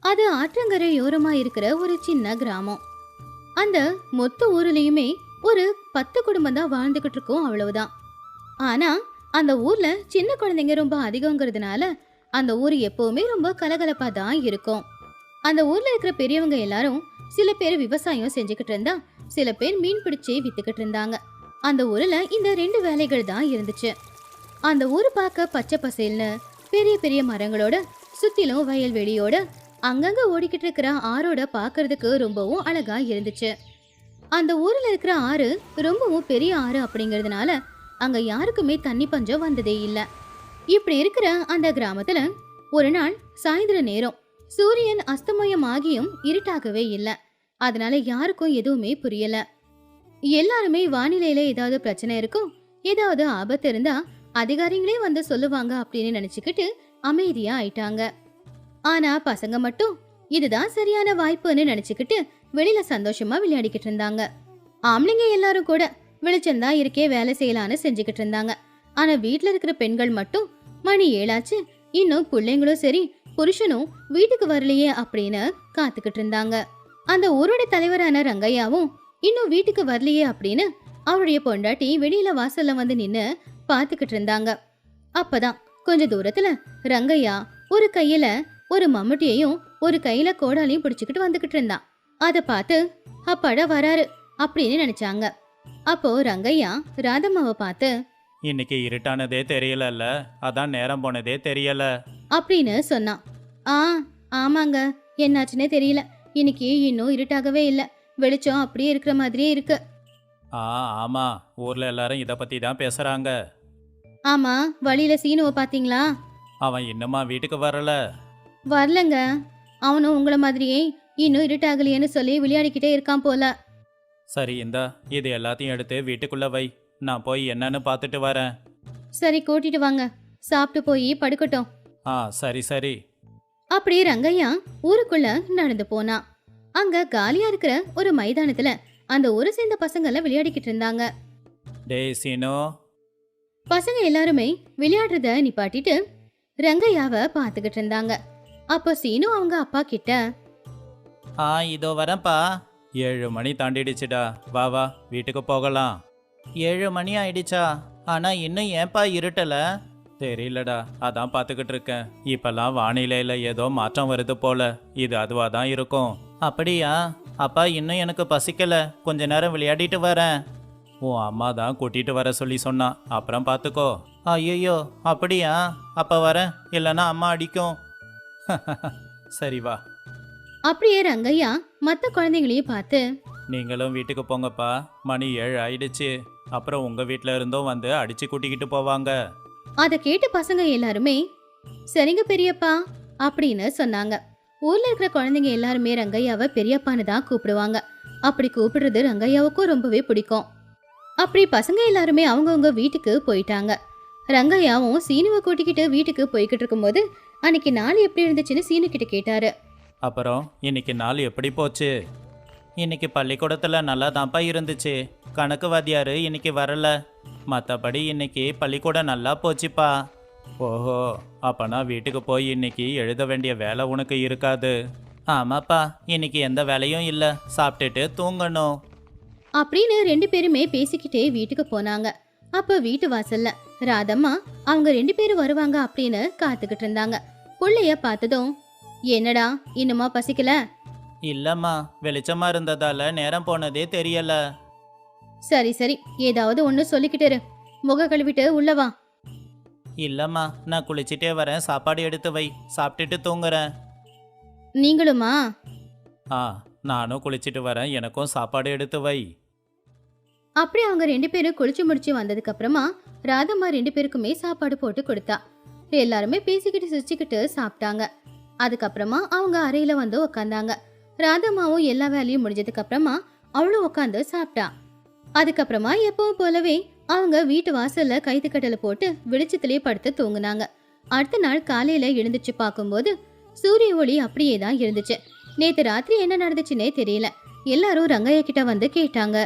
அது ஆற்றங்கரையோரமா இருக்கிற ஒரு சின்ன கிராமம். அந்த மொத்த ஊர்லயுமே ஒரு 10 குடும்பம் தான் வாழ்ந்துகிட்டு இருக்கோம், அவ்வளவுதான். ஆனா அந்த ஊர்ல சின்ன குழந்தைங்க ரொம்ப அதிகங்கிறதுனால அந்த ஊர் எப்பவுமே ரொம்ப கலகலப்பா தான் இருக்கும். அந்த ஊர்ல இருக்கிற பெரியவங்க எல்லாரும் சில பேர் விவசாயம் செஞ்சுக்கிட்டு இருந்தா, சில பேர் மீன் பிடிச்சு வித்துக்கிட்டு இருந்தாங்க. அந்த ஊர்ல இந்த 2 வேலைகள் தான் இருந்துச்சு. அந்த ஊரு பார்க்க பச்சை பசேல்னு பெரிய பெரிய மரங்களோட, சுத்திலும் வயல்வெளியோட, அங்கங்க ஓடிக்கிட்டு இருக்கிற ஆறோட பார்க்கிறதுக்கு ரொம்பவும் அழகா இருந்துச்சு. அந்த ஊர்ல இருக்கிற ஆறு ரொம்பவும் பெரிய ஆறு அப்படிங்கிறதுனால அங்க யாருக்குமே தண்ணி பஞ்சம் வந்ததே இல்ல. இப்படி இருக்கிற அந்த கிராமத்துல ஒரு நாள் சாயந்தர நேரம் சூரியன் அஸ்தமயமாகியும் இருட்டாகவே இல்ல. அதனால யாருக்கும் எதுவுமே புரியல. எல்லாருமே வானிலையில ஏதாவது பிரச்சனை இருக்கும், ஏதாவது ஆபத்து இருந்தா அதிகாரிகளே வந்து சொல்லுவாங்க அப்படின்னு நினைச்சுக்கிட்டு அமைதியா ஆயிட்டாங்க. ஆனா பசங்க மட்டும் இதுதான் சரியான வாய்ப்புன்னு நினைச்சுக்கிட்டு வெளியில சந்தோஷமா விளையாடிக்கிட்டு இருந்தாங்க. ஆம்பளைங்க எல்லாரும் கூட வெளிச்சம்தான் இருக்கே, வேலை செய்யலான்னு செஞ்சுக்கிட்டு இருந்தாங்க. ஆனா வீட்டுல இருக்கிற பெண்கள் மட்டும் மணி 7 ஆச்சு, இன்னும் பிள்ளைங்களும் சரி புருஷனும் வீட்டுக்கு வரலையே அப்படின்னு காத்துக்கிட்டு இருந்தாங்க. அந்த ஊரோட தலைவரான ரங்கையாவும் இன்னும் வீட்டுக்கு வரலையே அப்படின்னு அவருடைய பொண்டாட்டி வெளியில வாசல்ல வந்து நின்னு பாத்துக்கிட்டு இருந்தாங்க. அப்பதான் கொஞ்ச தூரத்துல ரங்கையா ஒரு கையில ஒரு மம்முட்டியையும் ஒரு கையில கோடாலையும் பிடிச்சுக்கிட்டு வந்துகிட்டு இருந்தான். அத பார்த்து அப்பாடா வராரு அப்படின்னு நினைச்சாங்க. அப்போ ரங்கையா ராதம்மாவை பார்த்து, இன்னைக்கு இருட்டானதே தெரியலல்ல, அதான் நேரம் போனதே தெரியல அப்படின்னு சொன்னான். ஆ ஆமாங்க, என்னாச்சுன்னே தெரியல. இன்னைக்கு இன்னும் இருட்டாகவே இல்ல, வெளிச்சம் அப்படியே இருக்கிற மாதிரியே இருக்கு. ஆமா, ஊர்ல எல்லாரும் இத பத்தி தான் பேசுறாங்க. ஆமா, வழியில சீனுவை பாத்தீங்களா? அவன் இன்னுமா வீட்டுக்கு வரல? வரலங்க, அவனும் உங்கள மாதிரியே இன்னும் இருட்டாகலையேன்னு சொல்லி விளையாடிக்கிட்டே இருக்கான் போல. சரி, இந்தா இது எல்லாத்தையும் எடுத்து வீட்டுக்குள்ள வை, நான் போய் என்னன்னு பார்த்துட்டு வரேன். சரி, கூட்டிட்டு வாங்க, சாப்பிட்டு போய் படுக்கட்டும். சரி சரி. அப்படி ரங்கையா ஊருக்குள்ள நடந்து போனான். அங்க காலியா இருக்கிற ஒரு மைதானத்துல அந்த ஒரு சேர்ந்த பசங்க எல்லாம் விளையாடிக்கிட்டு இருந்தாங்க. டேய் சீனோ. பசங்க எல்லாருமே விளையாடுறத நிப்பாட்டிட்டு ரங்கையாவை பாத்துக்கிட்டு இருந்தாங்க. அப்ப சீனு அவங்க அப்பா கிட்ட, இதோ வரேன்ப்பா. 7 மணி தாண்டிடுச்சுடா, வா வா வீட்டுக்கு போகலாம். 7 மணி ஆயிடுச்சா? ஆனா இன்னும் ஏன்பா இருட்டல? தெரியலடா, அதான் பார்த்துக்கிட்டு இருக்கேன். இப்பெல்லாம் வானிலையில ஏதோ மாற்றம் வருது போல, இது அதுவா தான் இருக்கும். அப்படியா? அப்பா இன்னும் எனக்கு பசிக்கல, கொஞ்ச நேரம் விளையாடிட்டு வரேன். உன் அம்மா தான் கூட்டிட்டு வர சொல்லி சொன்னா, அப்புறம் பார்த்துக்கோ. ஐயோ, அப்படியா? அப்ப வரேன், இல்லைன்னா அம்மா அடிக்கும். சரி வா. அப்படியே ரங்கையா மத்த குழந்தைங்களையும் பார்த்து, நீங்களும் வீட்டுக்கு போங்கப்பா, மணி 7 ஆயிடுச்சு. அப்புறம் உங்க வீட்டில இருந்தும் வந்து அடிச்சு கூட்டிக்கிட்டு போவாங்க. அத கேட்டு பசங்க எல்லாருமே சரிங்க பெரியப்பா அப்படின்னு சொன்னாங்க. ஊர்ல இருக்கிற குழந்தைங்க எல்லாருமே ரங்கையாவை பெரியப்பான்னு தான் கூப்பிடுவாங்க. அப்படி கூப்பிடுறது ரங்கையாவுக்கும் ரொம்பவே பிடிக்கும். அப்படி பசங்க எல்லாருமே அவங்கவுங்க வீட்டுக்கு போயிட்டாங்க. ரங்கையாவும் சீனுவை கூட்டிக்கிட்டு வீட்டுக்கு போய்கிட்டு இருக்கும்போது அன்னைக்கு நாள் எப்படி இருந்துச்சுன்னு சீனு கிட்ட கேட்டாரு. அப்புறம் இன்னைக்கு நாள் எப்படி போச்சு? இன்னைக்கு பள்ளிக்கூடத்தில் நல்லா தான்ப்பா இருந்துச்சு. கணக்கு வாத்தியார் இன்னைக்கு வரல, மற்றபடி இன்னைக்கு பள்ளிக்கூடம் நல்லா போச்சுப்பா. ஓஹோ, அப்பனா வீட்டுக்கு போய் இன்னைக்கு எழுத வேண்டிய வேலை உனக்கு இருக்காது. ஆமாப்பா, இன்னைக்கு எந்த வேலையும் இல்லை, சாப்பிட்டுட்டு தூங்கணும் அப்படின்னு 2 பேருமே பேசிக்கிட்டே வீட்டுக்கு போனாங்க. அப்ப வீட்டு வாசல்ல ராதம்மா அவங்க 2 பேரும் வருவாங்க அப்படின்னு காத்துக்கிட்டு இருந்தாங்க. புள்ளைய பார்த்ததும், என்னடா இன்னுமா பசிக்கல? இல்லம்மா, வெளிச்சமா இருந்ததால நேரம் போனதே தெரியல. சரி சரி, ஏதாவது ஒண்ணு சொல்லிக்கிட்டு இரு. முக கழுவிட்டு உள்ள வா. இல்லம்மா, நான் குளிச்சிட்டே வரேன், சாப்பாடு எடுத்து வை, சாப்பிட்டுட்டு தூங்குறேன். நீங்களுமா? நானும் குளிச்சிட்டு வரேன், எனக்கும் சாப்பாடு எடுத்து வை. அப்படி அவங்க 2 பேரும் குளிச்சு முடிச்சு வந்ததுக்கு அப்புறமா ராதம்மா 2 பேருக்குமே சாப்பாடு போட்டு கொடுத்தா. எல்லாருமே பேசிக்கிட்டு சிரிச்சுக்கிட்டு சாப்பிட்டாங்க. அதுக்கப்புறமா அவங்க அறையில வந்து உக்காந்தாங்க. ராதம்மாவும் எல்லா வேலையும் முடிஞ்சதுக்கு அப்புறமா அவளும் உட்காந்து சாப்பிட்டா. அதுக்கப்புறமா எப்பவும் போலவே அவங்க வீட்டு வாசல்ல கைத்துக்கட்டல போட்டு வெளிச்சத்திலே படுத்து தூங்குனாங்க. அடுத்த நாள் காலையில எழுந்துச்சு பார்க்கும்போது சூரிய ஒளி அப்படியே தான் இருந்துச்சு. நேத்து ராத்திரி என்ன நடந்துச்சுன்னே தெரியல. எல்லாரும் ரங்கையா கிட்ட வந்து கேட்டாங்க.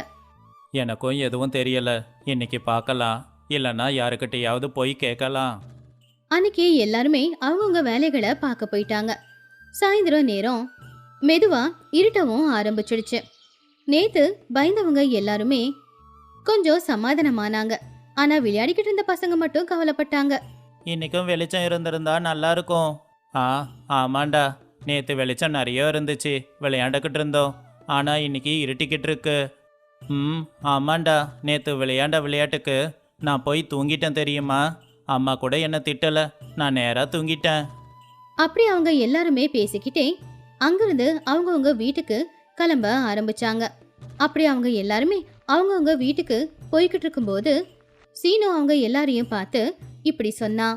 எனக்கும் எதுவும் தெரியல, இன்னைக்கு பார்க்கலாம், இல்லைன்னா யாருக்கிட்டையாவது போய் கேட்கலாம். அன்னைக்கு எல்லாருமே அவங்கவுங்க வேலைகளை பார்க்க போயிட்டாங்க. சாயந்தரம் நேரம் மெதுவா இருட்டவும் ஆரம்பிச்சிடுச்சு. நேத்து பயந்தவங்க எல்லாருமே கொஞ்சம் சமாதானமானாங்க. ஆனா விளையாடிக்கிட்டு இருந்த பசங்க மட்டும் கவலைப்பட்டாங்க. இன்னைக்கும் வெளிச்சம் இருந்திருந்தா நல்லா இருக்கும். ஆ ஆமாண்டா, நேற்று வெளிச்சம் நிறைய இருந்துச்சு, விளையாண்டுக்கிட்டு இருந்தோம். ஆனால் இன்னைக்கு இருட்டிக்கிட்டு இருக்கு. ஆமாண்டா, நேற்று விளையாண்ட விளையாட்டுக்கு நான் போய் தூங்கிட்டேன் தெரியுமா? அம்மா கூட என்னை திட்டலை, நான் நேராக தூங்கிட்டேன். அப்படி அவங்க எல்லாருமே பேசிக்கிட்டே அங்கிருந்து அவங்கவுங்க வீட்டுக்கு கிளம்ப ஆரம்பிச்சாங்க. அப்படி அவங்க எல்லாருமே அவங்கவுங்க வீட்டுக்கு போய்கிட்டு இருக்கும்போது சீனு அவங்க எல்லாரையும் பார்த்து இப்படி சொன்னா.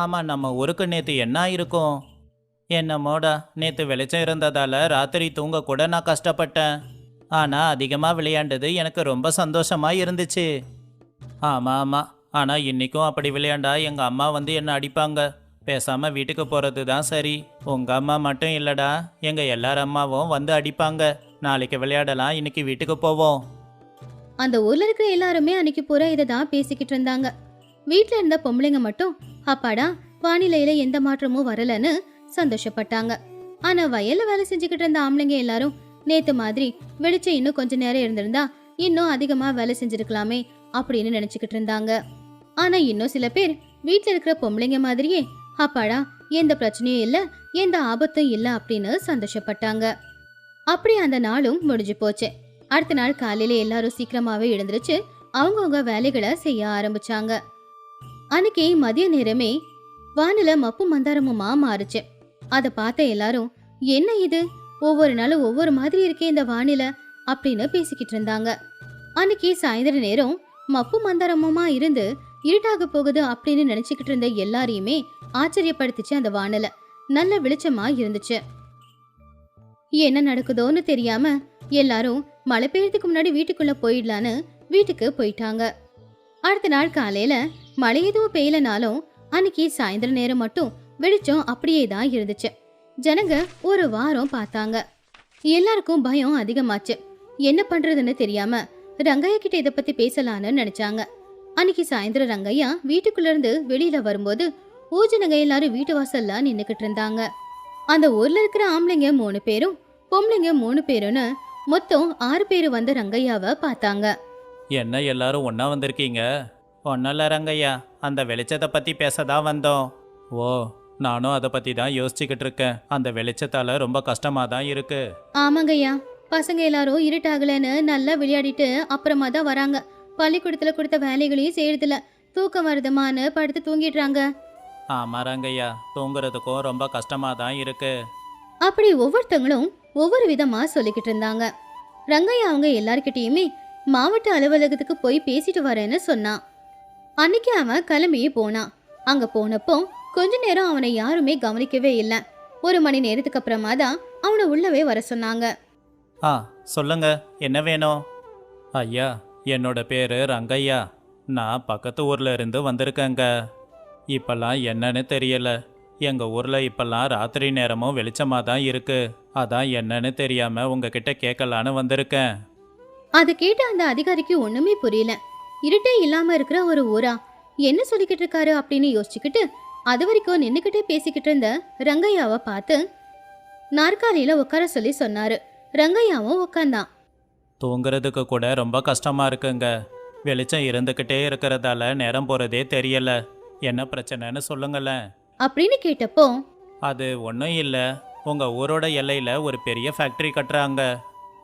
ஆமாம், நம்ம ஊருக்கு நேற்று என்ன இருக்கும்? என்னமோடா, நேற்று வெளிச்சம் இருந்ததால் ராத்திரி தூங்க கூட நான் கஷ்டப்பட்டேன். ஆனால் அதிகமாக விளையாண்டது எனக்கு ரொம்ப சந்தோஷமாக இருந்துச்சு. ஆமாம் ஆமாம், ஆனால் இன்றைக்கும் அப்படி விளையாண்டா எங்கள் அம்மா வந்து என்னை அடிப்பாங்க. பேசாமல் வீட்டுக்கு போகிறது தான் சரி. உங்கள் அம்மா மட்டும் இல்லைடா, எங்கள் எல்லார் அம்மாவும் வந்து அடிப்பாங்க. நாளைக்கு விளையாடலாம், இன்னைக்கு வீட்டுக்கு போவோம். அந்த ஊர்ல இருக்கிற எல்லாருமே அன்னைக்கு பூரா இதை தான் பேசிக்கிட்டு இருந்தாங்க. வீட்டுல இருந்த பொம்பளைங்க மட்டும் அப்பாடா வானிலையில எந்த மாற்றமும் வரலன்னு சந்தோஷப்பட்டாங்க. ஆனா வயல்ல வேலை செஞ்சுக்கிட்டு இருந்த ஆம்பளைங்க எல்லாரும் நேத்து மாதிரி வெளிச்சம் இன்னும் கொஞ்ச நேரம் இருந்திருந்தா இன்னும் அதிகமா வேலை செஞ்சிருக்கலாமே அப்படின்னு நினைச்சுக்கிட்டு இருந்தாங்க. ஆனா இன்னும் சில பேர் வீட்டுல இருக்கிற பொம்பளைங்க மாதிரியே அப்பாடா எந்த பிரச்சனையும் இல்ல, எந்த ஆபத்தும் இல்ல அப்படின்னு சந்தோஷப்பட்டாங்க. அப்படி அந்த நாளும் முடிஞ்சு போச்சு. அடுத்த நாள் காலையில எல்லாரும் சீக்கிரமாவே எழுந்திருச்சு அவங்கவுங்க வேலைகளை செய்ய ஆரம்பிச்சாங்க. அன்னைக்கு மதிய நேரமே வானில மப்பு மந்தாரமுமா மாறுச்சு. அதை பார்த்த எல்லாரும் என்ன இது, ஒவ்வொரு நாளும் ஒவ்வொரு மாதிரி இருக்கே இந்த வானிலை அப்படின்னு பேசிக்கிட்டு இருந்தாங்க. அன்னைக்கு சாயந்தர நேரம் மப்பு மந்தாரமுமா இருந்து இருட்டாக போகுது அப்படின்னு நினைச்சுக்கிட்டு இருந்த எல்லாரையுமே ஆச்சரியப்படுத்திச்சு அந்த வானிலை. நல்ல வெளிச்சமா இருந்துச்சு. என்ன நடக்குதோன்னு தெரியாம எல்லாரும் மழை பெய்யறதுக்கு முன்னாடி வீட்டுக்குள்ள போயிடலான்னு வீட்டுக்கு போயிட்டாங்க. அடுத்த நாள் காலையில மழை எதுவும் பெய்யலனாலும் அன்னைக்கு சாயந்தர நேரம் மட்டும் வெளிச்சம் அப்படியே தான் இருந்துச்சு. ஜனங்க ஒரு வாரம் பார்த்தாங்க. எல்லாருக்கும் பயம் அதிகமாச்சு. என்ன பண்றதுன்னு தெரியாம ரங்கையா கிட்ட இதை பத்தி பேசலான்னு நினைச்சாங்க. அன்னைக்கு சாயந்தரம் ரங்கையா வீட்டுக்குள்ள இருந்து வெளியில வரும்போது ஊஜனங்க எல்லாரும் வீட்டு வாசல்ல நின்னுக்கிட்டு இருந்தாங்க. அந்த ஊர்ல இருக்கிற ஆம்பளைங்க 3 பேரும் பொம்பளைங்க 3 பேருன்னு மொத்தம் 6 பேரு வந்து ரங்கையாவை பார்த்தாங்க. என்ன எல்லாரும் ஒன்றா வந்திருக்கீங்க? ஒன்றும் இல்லை ரங்கையா, அந்த வெளிச்சத்தை பற்றி பேசதான் வந்தோம். ஓ, நானும் அதை பற்றி தான் யோசிச்சுக்கிட்டு இருக்கேன். அந்த வெளிச்சத்தால் ரொம்ப கஷ்டமாக தான் இருக்கு. ஆமாங்கய்யா, பசங்க எல்லாரும் இருட்டாகலன்னு நல்லா விளையாடிட்டு அப்புறமா தான் வராங்க. பள்ளிக்கூடத்துல கொடுத்த வேலைகளையும் செய்யறதில்ல, தூக்கம் வருதுமான்னு படுத்து தூங்கிடுறாங்க. ஆமாம் ரங்கையா, தூங்குறதுக்கும் ரொம்ப கஷ்டமாக தான் இருக்கு. அப்படி ஒவ்வொருத்தங்களும் ஒவ்வொரு விதமா சொல்லிக்கிட்டு இருந்தாங்க. ரங்கையா அவங்க எல்லார்கிட்டயுமே மாவட்ட அலுவலகத்துக்கு போய் பேசிட்டு வரேன்னு சொன்னான். அன்னைக்கு அவன் கிளம்பி போனான். அங்க போனப்போ கொஞ்ச நேரம் அவனை யாருமே கவனிக்கவே இல்லை. 1 மணி நேரத்துக்கு அப்புறமா தான் அவனை உள்ளவே வர சொன்னாங்க. ஆ சொல்லுங்க, என்ன வேணும்? ஐயா, என்னோட பேர் ரங்கையா. நான் பக்கத்து ஊரில் இருந்து வந்திருக்கேங்க. இப்போல்லாம் என்னன்னு தெரியல. எங்கள் ஊரில் இப்போல்லாம் ராத்திரி நேரமும் வெளிச்சமாக தான் இருக்கு. அதான் என்னன்னு தெரியாமல் உங்ககிட்ட கேட்கலான்னு வந்திருக்கேன். அதை கேட்ட அந்த அதிகாரிக்கு ஒண்ணுமே புரியல. இருட்டே இல்லாம இருக்கிற ஒரு ஊரா, என்ன சொல்லிக்கிட்டு இருக்காரு அப்படின்னு யோசிச்சுக்கிட்டு அது வரைக்கும் நின்னுக்கிட்டே பேசிக்கிட்டு இருந்த ரங்கையாவை பார்த்து நாற்காலியில உட்கார சொல்லி சொன்னாரு. ரங்கையாவும் உட்கார்ந்தான். தூங்குறதுக்கு கூட ரொம்ப கஷ்டமாக இருக்குங்க. வெளிச்சம் இருந்துக்கிட்டே இருக்கிறதால நேரம் போகிறதே தெரியல. என்ன பிரச்சனைன்னு சொல்லுங்களேன் அப்படின்னு கேட்டப்போ, அது ஒன்றும் இல்லை. உங்கள் ஊரோட எல்லையில் ஒரு பெரிய ஃபேக்ட்ரி கட்டுறாங்க.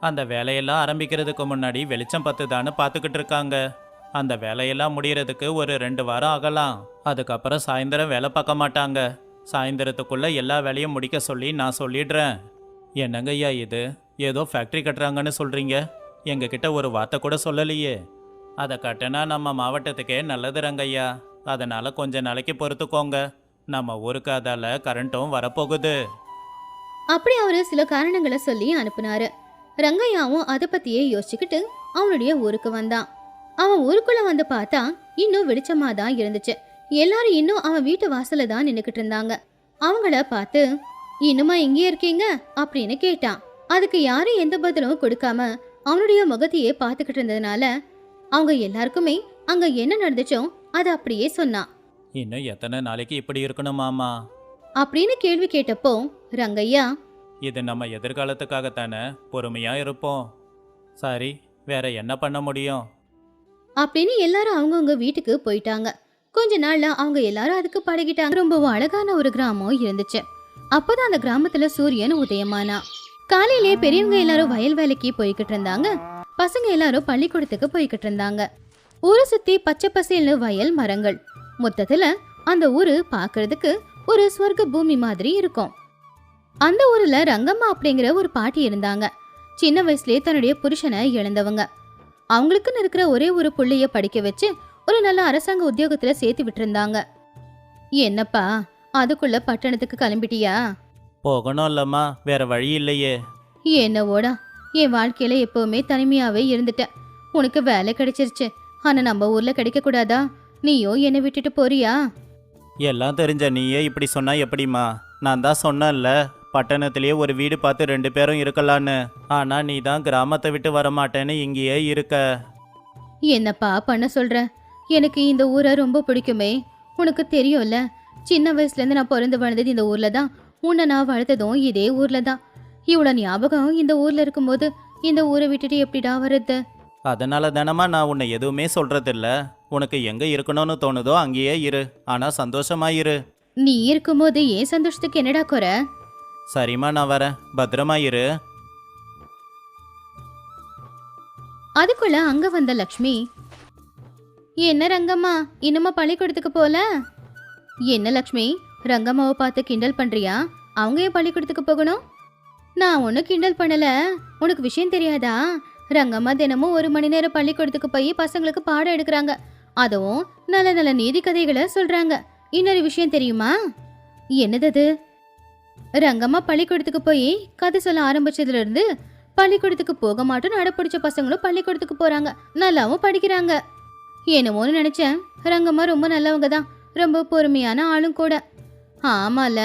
அந்த வேலையெல்லாம் ஆரம்பிக்கிறதுக்கு முன்னாடி வெளிச்சம் பத்துதான்னு பார்த்துக்கிட்டு இருக்காங்க. அந்த வேலையெல்லாம் முடியறதுக்கு ஒரு 2 வாரம் ஆகலாம். அதுக்கப்புறம் சாயந்தரம் வேலை பார்க்க மாட்டாங்க. சாயந்தரத்துக்குள்ளே எல்லா வேலையும் முடிக்க சொல்லி நான் சொல்லிடுறேன். என்னங்கய்யா இது, ஏதோ ஃபேக்ட்ரி கட்டுறாங்கன்னு சொல்கிறீங்க, எங்ககிட்ட ஒரு வார்த்தை கூட சொல்லலையே. அதை கட்டினா நம்ம மாவட்டத்துக்கே நல்லது ரங்கையா. அதனால் கொஞ்ச நாளைக்கு பொறுத்துக்கோங்க. நம்ம ஊருக்கு அதால் கரண்ட்டும் வரப்போகுது. அப்படி அவரு சில காரணங்களை சொல்லி அனுப்புனாரு. ரங்கையாவும் அதை பத்தியே யோசிச்சுக்கிட்டு அவனுடைய ஊருக்கு வந்தான். அவன் ஊருக்குள்ள வந்து பார்த்தா இன்னும் வெளிச்சமா தான் இருந்துச்சு. எல்லாரும் இன்னும் அவன் வீட்டு வாசல்ல தான் நின்னுக்கிட்டு இருந்தாங்க. அவங்கள பார்த்து இன்னுமா இங்கே இருக்கீங்க அப்படின்னு கேட்டான். அதுக்கு யாரும் எந்த பதிலும் கொடுக்காம அவனுடைய முகத்தையே பார்த்துக்கிட்டு இருந்ததுனால அவங்க எல்லாருக்குமே அங்க என்ன நடந்துச்சோ அதை அப்படியே சொன்னான். இன்னும் எத்தனை நாளைக்கு இப்படி இருக்கணும் மாமா? அப்படின்னு கேள்வி கேட்டப்போ ரங்கையா, இது நம்ம எதிர்காலத்துக்காகத்தானே, பொறுமையா இருப்போம். சரி, வேற என்ன பண்ண முடியும்? அப்படின்னு எல்லாரும் அவங்கவுங்க வீட்டுக்கு போயிட்டாங்க. கொஞ்ச நாள்ல அவங்க எல்லாரும் அதுக்கு பழகிட்டாங்க. ரொம்ப அழகான ஒரு கிராமம் இருந்துச்சு. அப்பதான் அந்த கிராமத்துல சூரியன் உதயமானா. காலையிலேயே பெரியவங்க எல்லாரும் வயல் வேலைக்கு போய்கிட்டு இருந்தாங்க. பசங்க எல்லாரும் பள்ளிக்கூடத்துக்கு போய்கிட்டு இருந்தாங்க. ஊரை சுத்தி பச்சை பசேல்னு வயல், மரங்கள். மொத்தத்துல அந்த ஊரு பாக்குறதுக்கு ஒரு சொர்க்க பூமி மாதிரி இருக்கும். அந்த ஊர்ல ரங்கம்மா அப்படிங்கிற ஒரு பாட்டி இருந்தாங்க. சின்ன வயசுலயே தன்னுடைய புருஷனை இழந்தவங்க. அவங்களுக்குன்னு இருக்கிற ஒரே ஒரு புள்ளைய படிக்க வச்சு ஒரு நல்ல அரசாங்க உத்தியோகத்துல சேர்த்து விட்டுருந்தாங்க. என்னப்பா, அதுக்குள்ள பட்டணத்துக்கு கிளம்பிட்டியா? போகணும் இல்லம்மா, வேற வழி இல்லையே. என்னவோடா, என் வாழ்க்கையில எப்பவுமே தனிமையாவே இருந்துட்டேன். உனக்கு வேலை கிடைச்சிருச்சு, ஆனா நம்ம ஊர்ல கிடைக்க கூடாதா? நீயோ என்னை விட்டுட்டு போறியா? எல்லாம் தெரிஞ்ச நீயே இப்படி சொன்னா எப்படிம்மா? நான் தான் சொன்னேன்ல, பட்டணத்திலேயே ஒரு வீடு பார்த்து 2 பேரும் இருக்கலான்னு. ஆனா நீ தான் கிராமத்தை விட்டு வரமாட்டேன்னு இங்கேயே இருக்க. என்னப்பா பண்ண சொல்ற? எனக்கு இந்த ஊரை ரொம்ப பிடிக்குமே. உனக்கு தெரியும்ல, சின்ன வயசுல இருந்து நான் பிறந்து வளர்ந்தது இந்த ஊர்ல தான். உன்னை நான் வளர்த்ததும் இதே ஊர்ல தான். இவ்வளவு ஞாபகம் இந்த ஊர்ல இருக்கும்போது இந்த ஊரை விட்டுட்டு எப்படிடா வர்றது? அதனால தானம்மா நான் உன்னை எதுவுமே சொல்றதில்ல. உனக்கு எங்க இருக்கணும்னு தோணுதோ அங்கேயே இரு, ஆனா சந்தோஷமா இரு. நீ இருக்கும்போது ஏன் சந்தோஷத்துக்கு என்னடா குறை? சரிம்மா, நான் வரேன், பத்திரமா இரு. அதுக்குள்ள அங்க வந்த லக்ஷ்மி, என்ன ரங்கம்மா இன்னுமா பள்ளிக்கூடத்துக்கு போல? என்ன லக்ஷ்மி, ரங்கம்மாவை பார்த்து கிண்டல் பண்றியா? அவங்க ஏன் பள்ளிக்கூடத்துக்கு போகணும்? நான் ஒன்னும் கிண்டல் பண்ணல. உனக்கு விஷயம் தெரியாதா? ரங்கம்மா தினமும் 1 மணி நேரம் பள்ளிக்கூடத்துக்கு போய் பசங்களுக்கு பாடம் எடுக்கிறாங்க. அதுவும் நல்ல நல்ல நீதி கதைகளை சொல்றாங்க. இன்னொரு விஷயம் தெரியுமா? என்னது அது? ரங்கம்மா பள்ளிக்கூடத்துக்கு போய் கதை சொல்ல ஆரம்பிச்சதுல இருந்து பள்ளிக்கூடத்துக்கு போக மாட்டோம்னு அடப்பிடிச்ச பசங்களும் பள்ளிக்கூடத்துக்கு போறாங்க, நல்லாவும் படிக்கிறாங்க. என்னமோன்னு நினைச்சேன். ரங்கம்மா ரொம்ப நல்லவங்க தான், ரொம்ப பொறுமையான ஆளும் கூட. ஆமால.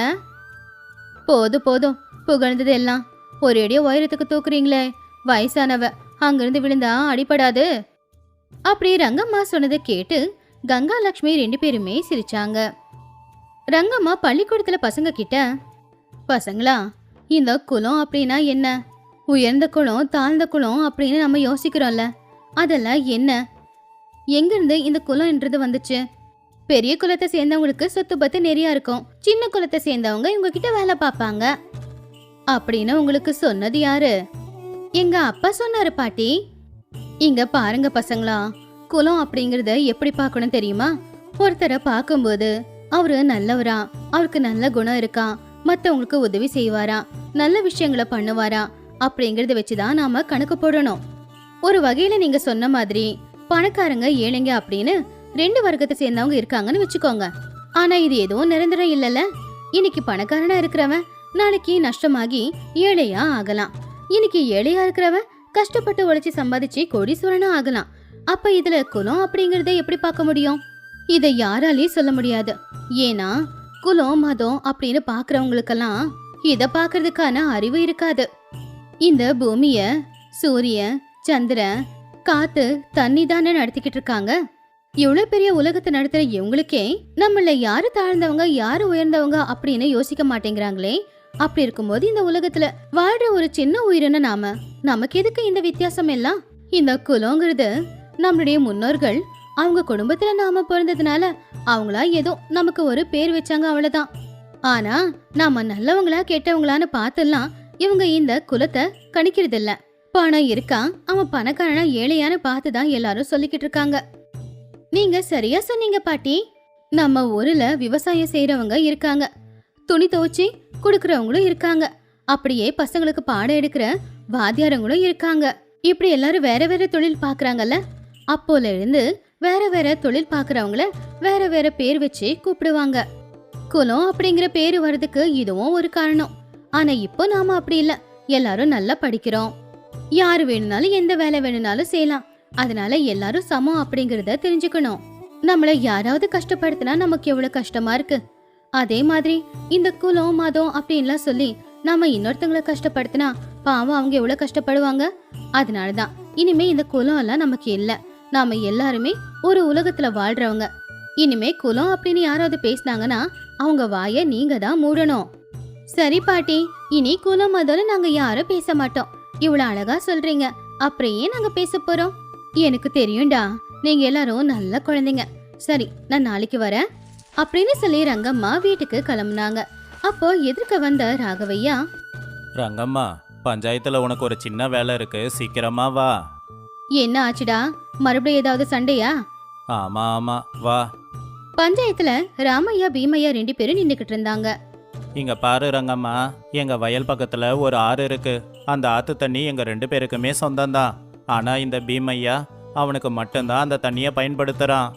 போதும் போதும், புகழ்ந்தது எல்லாம் ஒரேடியா உயரத்துக்கு தூக்குறீங்களே. வயசானவ, அங்கிருந்து விழுந்தா அடிபடாது. அப்படி ரங்கம்மா சொன்னதை கேட்டு கங்கா லட்சுமி 2 பேருமே சிரிச்சாங்க. ரங்கம்மா பள்ளிக்கூடத்துல பசங்க கிட்ட, பசங்களா, இந்த குலம் அப்படின்னா என்ன? உயர்ந்த குலம், தாழ்ந்த குலம் அப்படின்னு நம்ம யோசிக்கிறோம்ல, அதெல்லாம் என்ன? எங்கிருந்து இந்த குலம்ன்றது வந்துச்சு? பெரிய குலத்தை சேர்ந்தவங்களுக்கு சொத்து பத்து நிறைய இருக்கும், சின்ன குலத்தை சேர்ந்தவங்க இவங்க கிட்ட வேலை பார்ப்பாங்க அப்படின்னு உங்களுக்கு சொன்னது யாரு? எங்க அப்பா சொன்னாரு பாட்டி. இங்க பாருங்க பசங்களா, குலம் அப்படிங்கறத எப்படி பார்க்கணும் தெரியுமா? ஒருத்தரை பார்க்கும்போது அவரு நல்லவரா, அவருக்கு நல்ல குணம் இருக்கா, மத்தவங்களுக்கு உதவி செய்வாரா, நல்ல விஷயங்களை பண்ணுவாரா அப்படிங்கறத வச்சுதான் நாம கணக்கு போடணும். ஒரு வகையில நீங்க சொன்ன மாதிரி பணக்காரங்க ஏழைங்க அப்படின்னு 2 வர்க்கத்தை சேர்ந்தவங்க இருக்காங்கன்னு வச்சுக்கோங்க. ஆனா இது எதுவும் நிரந்தரம் இல்லல. இன்னைக்கு பணக்காரனா இருக்கிறவன் நாளைக்கு நஷ்டமாகி ஏழையா ஆகலாம். இன்னைக்கு ஏழையா இருக்கிறவன் கஷ்டப்பட்டு உழைச்சி சம்பாதிச்சு கோடீஸ்வரனா ஆகலாம். அப்ப இதுல குலம் அப்படிங்கறத எப்படி பார்க்க முடியும்? இதை யாராலையும் சொல்ல முடியாது. ஏன்னா குலம் மதம் அப்படின்னு பாக்குறவங்களுக்கெல்லாம் இத பாக்குறதுக்கான அறிவு இருக்காது. இந்த பூமிய சூரியன், சந்திரன், காத்து, தண்ணி தானே நடத்திக்கிட்டு இருக்காங்க. இவ்வளவு பெரிய உலகத்தை நடத்துற இவங்களுக்கே நம்மள யாரு தாழ்ந்தவங்க யாரு உயர்ந்தவங்க அப்படின்னு யோசிக்க மாட்டேங்கிறாங்களே. அப்படி இருக்கும்போது இந்த உலகத்துல வாழ்ற ஒரு சின்ன உயிரின நாம, நமக்கு எதுக்கு இந்த வித்தியாசம் எல்லாம்? இந்த குலங்கிறது நம்மளுடைய முன்னோர்கள் அவங்க குடும்பத்துல நாம பிறந்ததுனால அவங்களா ஏதோ நமக்கு ஒரு பேர் வச்சாங்க, அவ்வளவுதான். ஆனா நாம நல்லவங்களா கெட்டவங்களான்னு பார்த்தெல்லாம் இவங்க இந்த குலத்தை கணிக்கிறது இல்ல. பணம் இருக்கா, அவன் பணக்காரனா ஏழையான்னு பார்த்துதான் எல்லாரும் சொல்லிக்கிட்டு இருக்காங்க. நீங்க சரியா சொன்னீங்க பாட்டி. நம்ம ஊர்ல விவசாயம் செய்யறவங்க இருக்காங்க, துணி துவைச்சி குடுக்கறவங்களும் இருக்காங்க, அப்படியே பசங்களுக்கு பாடம் எடுக்கிற வாத்தியாரங்களும் இருக்காங்க. இப்படி எல்லாரும் வேற வேற தொழில் பாக்குறாங்கல்ல. அப்போல இருந்து வேற வேற தொழில் பாக்குறவங்கள வேற வேற பேர் வச்சு கூப்பிடுவாங்க. குலம் அப்படிங்கிற பேரு வர்றதுக்கு இதுவும் ஒரு காரணம். ஆனா இப்போ நாம அப்படி இல்ல, எல்லாரும் நல்லா படிக்கிறோம், யாரு வேணும்னாலும் எந்த வேலை வேணும்னாலும் செய்யலாம். அதனால எல்லாரும் சமம் அப்படிங்கறத தெரிஞ்சுக்கணும். நம்மள யாராவது கஷ்டப்படுத்தினா நமக்கு எவ்வளவு கஷ்டமா இருக்கு. அதே மாதிரி இந்த குலம் மதம் அப்படின்லாம் சொல்லி நாம இன்னொருத்தங்களை கஷ்டப்படுத்தினா பாவம் அவங்க எவ்வளவு கஷ்டப்படுவாங்க. அதனாலதான் இனிமே இந்த குலம் எல்லாம் நமக்கு இல்ல. நாம எல்லாருமே ஒரு உலகத்துல வாழ்றவங்க. இனிமே குலம் அப்படின்னு யாராவது பேசினாங்கன்னா அவங்க வாய நீங்க தான் மூடணும். சரி பாட்டி, இனி குலம் முதல்ல நாங்க யாரும் பேச மாட்டோம். இவ்வளவு அழகா சொல்றீங்க, அப்புறம் ஏன் நாங்க பேச போறோம்? எனக்கு தெரியும்டா, நீங்க எல்லாரும் நல்ல குழந்தைங்க. சரி, நான் நாளைக்கு வரேன் அப்படின்னு சொல்லி ரங்கம்மா வீட்டுக்கு கிளம்புனாங்க. அப்போ எதிர்க்க வந்த ராகவையா, ரங்கம்மா, பஞ்சாயத்துல உனக்கு ஒரு சின்ன வேலை இருக்கு, சீக்கிரமா வா. என்ன ஆச்சுடா, மறுபடியும் ஏதாவது சண்டையா? ஆமா ஆமா, வா. பஞ்சாயத்துல ராமையா பீமையா 2 பேரும் நின்னுக்கிட்டு இருந்தாங்க. இங்க பாரு ரங்கம்மா, எங்க வயல் பக்கத்துல ஒரு ஆறு இருக்கு. அந்த ஆத்து தண்ணி எங்க 2 பேருக்குமே சொந்தம்தான். ஆனா இந்த பீமையா அவனுக்கு மட்டும்தான் அந்த தண்ணியை பயன்படுத்துறான்.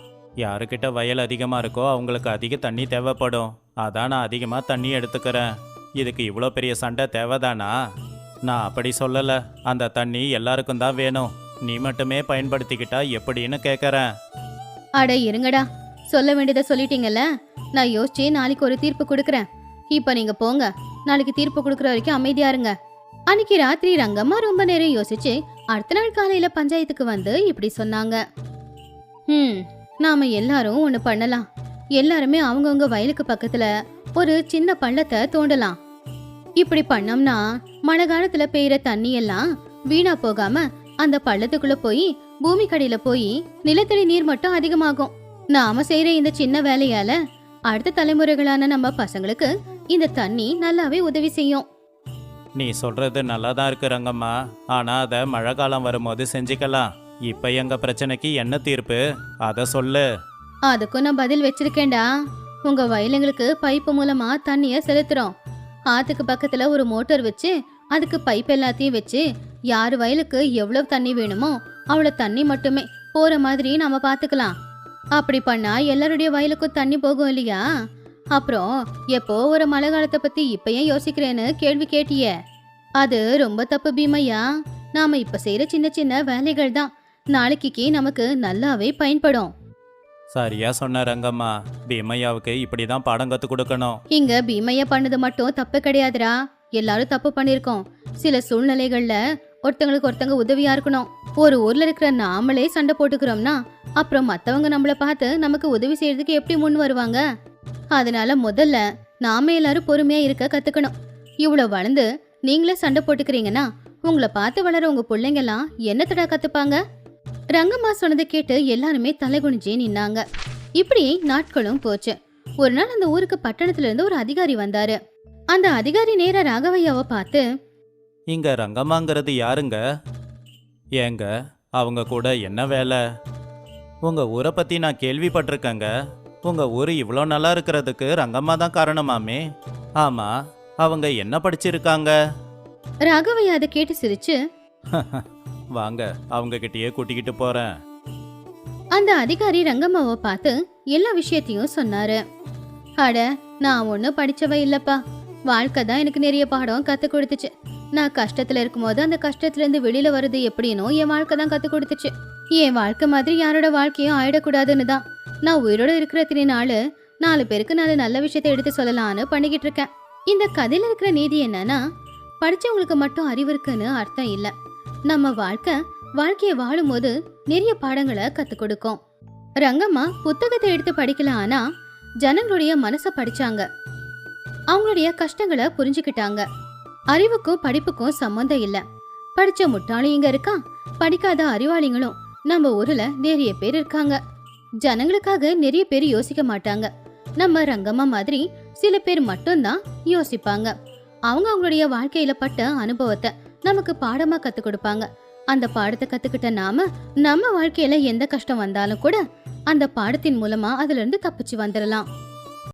யாருக்கிட்ட வயல் அதிகமா இருக்கோ அவங்களுக்கு அதிக தண்ணி தேவைப்படும். அதான் நான் அதிகமா தண்ணி எடுத்துக்கிறேன். இதுக்கு இவ்வளோ பெரிய சண்டை தேவைதானா? நான் அப்படி சொல்லல. அந்த தண்ணி எல்லாருக்கும் தான் வேணும். நீ மட்டுமே பயன்படுத்திக்கிட்டா எப்படின்னு கேட்கறேன். அட இருங்கடா, சொல்ல வேண்டியதை சொல்லிட்டீங்கல்ல. நான் யோசிச்சு நாளைக்கு ஒரு தீர்ப்பு கொடுக்கறேன். இப்ப நீங்க போங்க. நாளைக்கு தீர்ப்பு கொடுக்கற வரைக்கும் அமைதியா இருங்க. அன்னைக்கு ராத்திரி ரங்கம்மா ரொம்ப நேரம் யோசிச்சு அடுத்த நாள் காலையில பஞ்சாயத்துக்கு வந்து இப்படி சொன்னாங்க. நாம எல்லாரும் ஒண்ணு பண்ணலாம். எல்லாருமே அவங்கவுங்க வயலுக்கு பக்கத்துல ஒரு சின்ன பள்ளத்தை தோண்டலாம். இப்படி பண்ணோம்னா மழை காலத்துல பெய்யற தண்ணி எல்லாம் வீணா போகாம அந்த பள்ளத்துக்குள்ள போய் பூமி கடியில போய் நிலத்தடி நீர் மட்டும் அதிகமாகும். நாம செய்யற இந்த சின்ன வேலையால அடுத்த தலைமுறைகளான நம்ம பசங்களுக்கு இந்த தண்ணி நல்லாவே உதவி செய்யும். நீ சொல்றது நல்லா தான் இருக்கு ரங்கம்மா. ஆனா அதை மழை காலம் வரும்போது செஞ்சுக்கலாம். இப்ப எங்க பிரச்சனைக்கு என்ன தீர்ப்பு, அதை சொல்லு. அதுக்கும் நான் பதில் வச்சிருக்கேன்டா. உங்க வயலுங்களுக்கு பைப்பு மூலமா தண்ணிய செலுத்துறோம். ஆத்துக்கு பக்கத்துல ஒரு மோட்டார் வச்சு அதுக்கு பைப் எல்லாத்தையும் வச்சு யார் வயலுக்கு எவ்வளவு தண்ணி வேணுமோ அவ்வளவு தண்ணி மட்டுமே போற மாதிரி நாம பாத்துக்கலாம். அப்படி பண்ணா எல்லாருடைய வயலுக்கும் தண்ணி போகும் இல்லையா? அப்புறம் எப்போ ஒரு மழை காலத்தை பத்தி இப்ப ஏன் யோசிக்கிறேன்னு கேள்வி கேட்டியே, அது ரொம்ப தப்பு பீமையா. நாம இப்ப செய்யற சின்ன சின்ன வேலைகள் தான் நாளைக்கு நமக்கு நல்லாவே பயன்படும். சரியா சொன்ன ரங்கம்மா. பீமையாவுக்கு இப்படிதான் பாடம் கத்து கொடுக்கணும். இங்க பீமையா பண்ணது மட்டும் தப்பு கிடையாதுடா. எல்லாரும் தப்பு பண்ணிருக்கோம். சில சூழ்நிலைகள்ல ஒருத்தங்களுக்கு ஒருத்தங்க உதவியா இருக்கணும். ஒரு ஊர்ல இருக்கிற நாமளே சண்டை போட்டுக்கிறோம்னா அப்புறம் மத்தவங்க நம்மள பார்த்து நமக்கு உதவி செய்யறதுக்கு எப்படி முன் வருவாங்க? அதனால முதல்ல நாம எல்லாரும் பொறுமையா இருக்க கத்துக்கணும். இவ்வளவு வளர்ந்து நீங்களே சண்டை போட்டுக்கிறீங்கன்னா உங்களை பார்த்து வளர உங்க பிள்ளைங்க எல்லாம் என்னத்தடா கத்துப்பாங்க? ரங்கம்மா சொன்னதை கேட்டு எல்லாருமே தலைகுனிஞ்சே நின்னாங்க. இப்படி நாட்களும் போச்சு. ஒரு நாள் அந்த ஊருக்கு பட்டணத்துல இருந்து ஒரு அதிகாரி வந்தாரு. அந்த அதிகாரி நேரா ராகவையாவை பார்த்து, இங்க ரங்கம்மாங்கிறது யாருங்க? ஏங்க, அவங்க கூட என்ன வேலை? உங்க ஊரை பத்தி நான் கேள்விப்பட்டிருக்கேங்க. உங்க ஊர் இவ்வளோ நல்லா இருக்கிறதுக்கு ரங்கம்மா தான் காரணமாமே. ஆமா, அவங்க என்ன படிச்சிருக்காங்க? ராகவையா அதை கேட்டு சிரிச்சு, வாங்க, அவங்க கிட்டயே கூட்டிக்கிட்டு போறேன். அந்த அதிகாரி ரங்கம்மாவை பார்த்து எல்லா விஷயத்தையும் சொன்னாரு. அட, நான் ஒன்னும் படிச்சவ இல்லப்பா. வாழ்க்கை தான் எனக்கு நிறைய பாடம் கத்து கொடுத்துச்சு. நான் கஷ்டத்துல இருக்கும்போது அந்த கஷ்டத்துல இருந்து வெளியில வருது எப்படின்னு என் வாழ்க்கை தான் கத்து கொடுத்துச்சு. என் வாழ்க்கை மாதிரி யாரோட வாழ்க்கையும் ஆயிடக்கூடாதுன்னு தான் நான் உயிரோட இருக்கிற திரு நாள் 4 பேருக்கு 4 நல்ல விஷயத்த எடுத்து சொல்லலான்னு பண்ணிக்கிட்டு இருக்கேன். இந்த கதையில இருக்கிற நீதி என்னன்னா, படிச்சவங்களுக்கு மட்டும் அறிவு இருக்குன்னு அர்த்தம் இல்ல. நம்ம வாழ்க்கைய வாழும் போது நிறைய பாடங்களை கத்து கொடுக்கும். ரங்கம்மா புத்தகத்தை எடுத்து படிக்கல, ஆனா ஜனங்களுடைய மனச படிச்சாங்க. அவங்களுடைய கஷ்டங்களை புரிஞ்சுக்கிட்டாங்க. அறிவுக்கும் படிப்புக்கும் சம்மந்தம் இல்ல. படிச்ச முட்டாளும் இங்க இருக்கா, படிக்காத அறிவாளிகளும் நம்ம ஊர்ல நிறைய பேர் இருக்காங்க. ஜனங்களுக்காக நிறைய பேர் யோசிக்க மாட்டாங்க. நம்ம ரங்கம்மா மாதிரி சில பேர் மட்டும்தான் யோசிப்பாங்க. அவங்க அவங்களுடைய வாழ்க்கையில பட்ட அனுபவத்தை நமக்கு பாடமா கத்து கொடுப்பாங்க. அந்த பாடத்தை கத்துக்கிட்ட நாம நம்ம வாழ்க்கையில எந்த கஷ்டம் வந்தாலும் கூட அந்த பாடத்தின் மூலமா அதுல இருந்து தப்பிச்சு வந்துடலாம்.